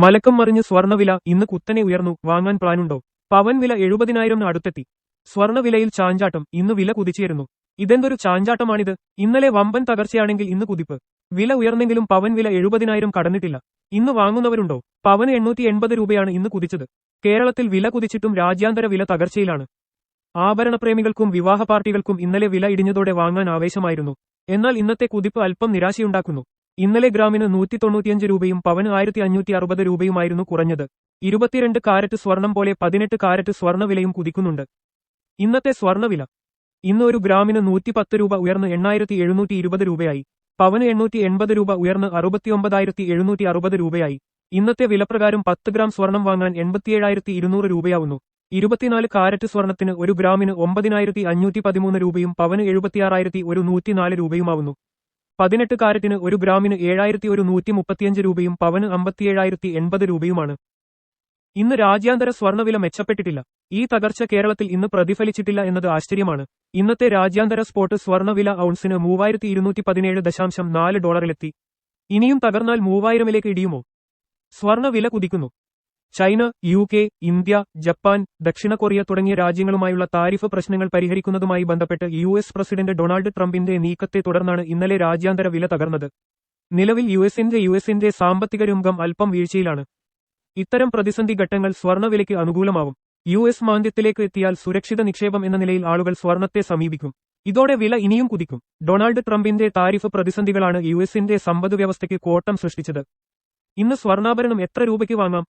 മലക്കം മറിഞ്ഞ് സ്വർണ്ണവില ഇന്ന് കുത്തനെ ഉയർന്നു. വാങ്ങാൻ പ്ലാനുണ്ടോ? പവൻ വില 70,000 അടുത്തെത്തി. സ്വർണ്ണവിലയിൽ ചാഞ്ചാട്ടം. ഇന്ന് വില കുതിച്ചുയരുന്നു. ഇതെന്തൊരു ചാഞ്ചാട്ടമാണിത്? ഇന്നലെ വമ്പൻ തകർച്ചയാണെങ്കിൽ ഇന്ന് കുതിപ്പ്. വില ഉയർന്നെങ്കിലും പവൻ വില 70,000 കടന്നിട്ടില്ല. ഇന്ന് വാങ്ങുന്നവരുണ്ടോ? പവന് 880 രൂപയാണ് ഇന്ന് കുതിച്ചത്. കേരളത്തിൽ വില കുതിച്ചിട്ടും രാജ്യാന്തര വില തകർച്ചയിലാണ്. ആഭരണപ്രേമികൾക്കും വിവാഹ പാർട്ടികൾക്കും ഇന്നലെ വില ഇടിഞ്ഞതോടെ വാങ്ങാൻ ആവേശമായിരുന്നു. എന്നാൽ ഇന്നത്തെ കുതിപ്പ് അല്പം നിരാശയുണ്ടാക്കുന്നു. ഇന്നലെ ഗ്രാമിന് 195 രൂപയും പവന് 1560 രൂപയുമായിരുന്നു കുറഞ്ഞത്. 22 കാരറ്റ് സ്വർണം പോലെ 18 കാരറ്റ് സ്വർണ്ണവിലയും കുതിക്കുന്നുണ്ട്. ഇന്നത്തെ സ്വർണ്ണവില ഇന്ന് ഒരു ഗ്രാമിന് 110 രൂപ ഉയർന്ന് 8,720 രൂപയായി. പവന് 880 രൂപ ഉയർന്ന് 69,760 രൂപയായി. ഇന്നത്തെ വിലപ്രകാരം 10 ഗ്രാം സ്വർണം വാങ്ങാൻ 87,200 രൂപയാവുന്നു. 24 കാരറ്റ് സ്വർണത്തിന് ഒരു ഗ്രാമിന് 9,513 രൂപയും പവന് 76,104 രൂപയുമാവുന്നു. 18 കാരറ്റിന് ഒരു ഗ്രാമിന് 7,135 രൂപയും പവന് 57,080 രൂപയുമാണ്. ഇന്ന് രാജ്യാന്തര സ്വർണ്ണവില മെച്ചപ്പെട്ടിട്ടില്ല. ഈ തകർച്ച കേരളത്തിൽ ഇന്ന് പ്രതിഫലിച്ചിട്ടില്ല എന്നത് ആശ്ചര്യമാണ്. ഇന്നത്തെ രാജ്യാന്തര സ്പോട്ട് സ്വർണ്ണവില ഔൺസിന് 3,217.4 ഡോളറിലെത്തി. ഇനിയും തകർന്നാൽ 3,000-ലേക്ക് ഇടിയുമോ? സ്വർണ്ണവില കുതിക്കുന്നു. ചൈന, UK, ഇന്ത്യ, ജപ്പാൻ, ദക്ഷിണ കൊറിയ തുടങ്ങിയ രാജ്യങ്ങളുമായുള്ള താരിഫ് പ്രശ്നങ്ങൾ പരിഹരിക്കുന്നതുമായി ബന്ധപ്പെട്ട് US പ്രസിഡന്റ് ഡൊണാൾഡ് ട്രംപിന്റെ നീക്കത്തെ തുടർന്നാണ് ഇന്നലെ രാജ്യാന്തര വില തകർന്നത്. നിലവിൽ യുഎസിന്റെ സാമ്പത്തിക രംഗം അല്പം വീഴ്ചയിലാണ്. ഇത്തരം പ്രതിസന്ധി ഘട്ടങ്ങൾ സ്വർണ്ണവിലയ്ക്ക് അനുകൂലമാവും. US മാന്ദ്യത്തിലേക്ക് എത്തിയാൽ സുരക്ഷിത നിക്ഷേപം എന്ന നിലയിൽ ആളുകൾ സ്വർണ്ണത്തെ സമീപിക്കും. ഇതോടെ വില ഇനിയും കുതിക്കും. ഡൊണാൾഡ് ട്രംപിന്റെ താരിഫ് പ്രതിസന്ധികളാണ് യുഎസിന്റെ സമ്പദ്വ്യവസ്ഥയ്ക്ക് കോട്ടം സൃഷ്ടിച്ചത്. ഇന്ന് സ്വർണ്ണാഭരണം എത്ര രൂപയ്ക്ക് വാങ്ങാം?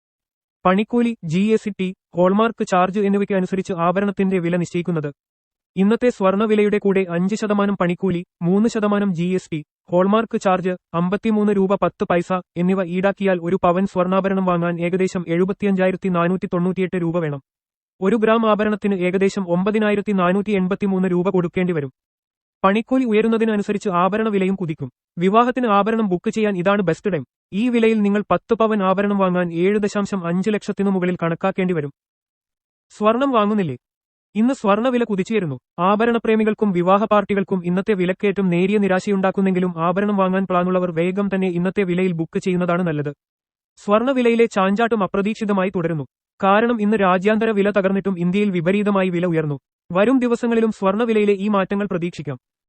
പണിക്കൂലി, GST, ഹോൾമാർക്ക് ചാർജ് എന്നിവയ്ക്ക് അനുസരിച്ച് ആഭരണത്തിന്റെ വില നിശ്ചയിക്കുന്നത്. ഇന്നത്തെ സ്വർണ്ണവിലയുടെ കൂടെ 5% പണിക്കൂലി, 3% GST, ഹോൾമാർക്ക് ചാർജ്, 53 രൂപ 10 പൈസ എന്നിവ ഈടാക്കിയാൽ ഒരു പവൻ സ്വർണ്ണാഭരണം വാങ്ങാൻ ഏകദേശം 75,498 രൂപ വേണം. ഒരു ഗ്രാം ആഭരണത്തിന് ഏകദേശം 9,483 രൂപ കൊടുക്കേണ്ടിവരും. പണിക്കൂലി ഉയരുന്നതിനനുസരിച്ച് ആഭരണ വിലയും കുതിക്കും. വിവാഹത്തിന് ആഭരണം ബുക്ക് ചെയ്യാൻ ഇതാണ് ബെസ്റ്റ് ടൈം. ഈ വിലയിൽ നിങ്ങൾ 10 പവൻ ആഭരണം വാങ്ങാൻ 7.5 ലക്ഷത്തിനു മുകളിൽ കണക്കാക്കേണ്ടിവരും. സ്വർണം വാങ്ങുന്നില്ലേ? ഇന്ന് സ്വർണ്ണവില കുതിച്ചുയരുന്നു. ആഭരണപ്രേമികൾക്കും വിവാഹ പാർട്ടികൾക്കും ഇന്നത്തെ വിലക്കയറ്റം നേരിയ നിരാശയുണ്ടാക്കുന്നെങ്കിലും ആഭരണം വാങ്ങാൻ പ്ലാനുള്ളവർ വേഗം തന്നെ ഇന്നത്തെ വിലയിൽ ബുക്ക് ചെയ്യുന്നതാണ് നല്ലത്. സ്വർണ്ണവിലയിലെ ചാഞ്ചാട്ടം അപ്രതീക്ഷിതമായി തുടരുന്നു. കാരണം ഇന്ന് രാജ്യാന്തര വില തകർന്നിട്ടും ഇന്ത്യയിൽ വിപരീതമായി വില ഉയർന്നു. വരും ദിവസങ്ങളിലും സ്വർണ്ണവിലയിലെ ഈ മാറ്റങ്ങൾ പ്രതീക്ഷിക്കാം.